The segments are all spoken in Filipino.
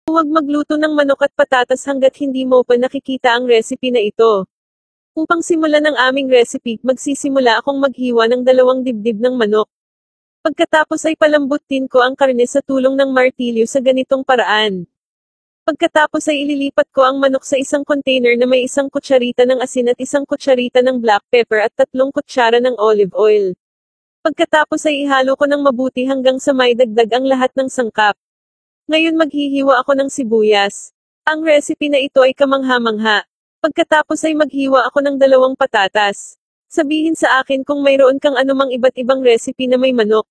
Huwag magluto ng manok at patatas hanggat hindi mo pa nakikita ang recipe na ito. Upang simulan ang aming recipe, magsisimula akong maghiwa ng 2 dibdib ng manok. Pagkatapos ay palambutin ko ang karne sa tulong ng martilyo sa ganitong paraan. Pagkatapos ay ililipat ko ang manok sa isang container na may 1 kutsarita ng asin at 1 kutsarita ng black pepper at 3 kutsara ng olive oil. Pagkatapos ay ihalo ko ng mabuti hanggang sa maidagdag ang lahat ng sangkap. Ngayon maghihiwa ako ng sibuyas. Ang recipe na ito ay kamangha-mangha. Pagkatapos ay maghiwa ako ng 2 patatas. Sabihin sa akin kung mayroon kang anumang iba't ibang recipe na may manok.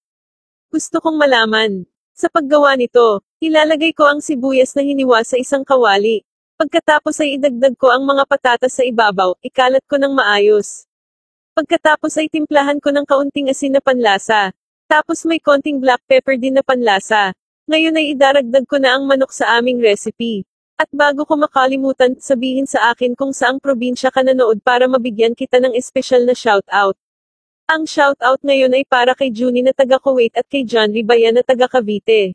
Gusto kong malaman. Sa paggawa nito, ilalagay ko ang sibuyas na hiniwa sa isang kawali. Pagkatapos ay idagdag ko ang mga patatas sa ibabaw, ikalat ko ng maayos. Pagkatapos ay timplahan ko ng kaunting asin na panlasa. Tapos may konting black pepper din na panlasa. Ngayon ay idaragdag ko na ang manok sa aming recipe. At bago ko makalimutan, sabihin sa akin kung saang probinsya ka nanood para mabigyan kita ng espesyal na shoutout. Ang shoutout ngayon ay para kay Junie na taga Kuwait at kay John Ribayan na taga Cavite.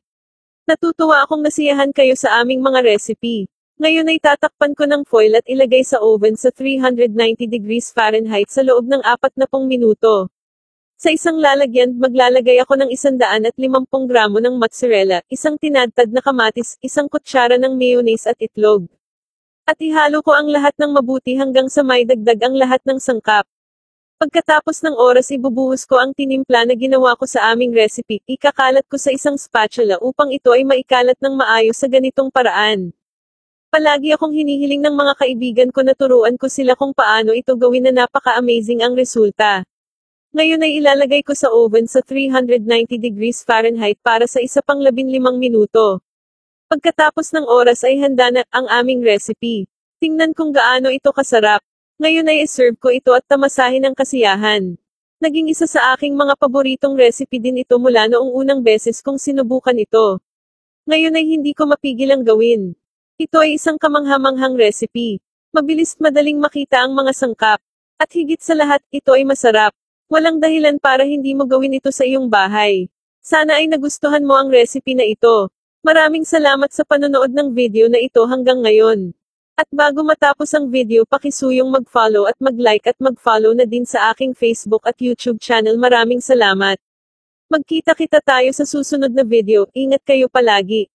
Natutuwa akong nasiyahan kayo sa aming mga recipe. Ngayon ay tatakpan ko ng foil at ilagay sa oven sa 390 degrees Fahrenheit sa loob ng 40 minuto. Sa isang lalagyan, maglalagay ako ng 150 gramo ng mozzarella, 1 tinadtad na kamatis, 1 kutsara ng mayonnaise at itlog. At ihalo ko ang lahat ng mabuti hanggang sa maidagdag ang lahat ng sangkap. Pagkatapos ng oras ibubuhos ko ang tinimpla na ginawa ko sa aming recipe, ikakalat ko sa isang spatula upang ito ay maikalat ng maayos sa ganitong paraan. Palagi akong hinihiling ng mga kaibigan ko na turuan ko sila kung paano ito gawin na napaka-amazing ang resulta. Ngayon ay ilalagay ko sa oven sa 390 degrees Fahrenheit para sa isa pang 15 minuto. Pagkatapos ng oras ay handa na ang aming recipe. Tingnan kung gaano ito kasarap. Ngayon ay iserve ko ito at tamasahin ang kasiyahan. Naging isa sa aking mga paboritong recipe din ito mula noong unang beses kong sinubukan ito. Ngayon ay hindi ko mapigil ang gawin. Ito ay isang kamangha-manghang recipe. Mabilis madaling makita ang mga sangkap. At higit sa lahat, ito ay masarap. Walang dahilan para hindi mo gawin ito sa iyong bahay. Sana ay nagustuhan mo ang recipe na ito. Maraming salamat sa panonood ng video na ito hanggang ngayon. At bago matapos ang video, pakisuyong mag-follow at mag-like at mag-follow na din sa aking Facebook at YouTube channel. Maraming salamat. Magkita-kita tayo sa susunod na video. Ingat kayo palagi.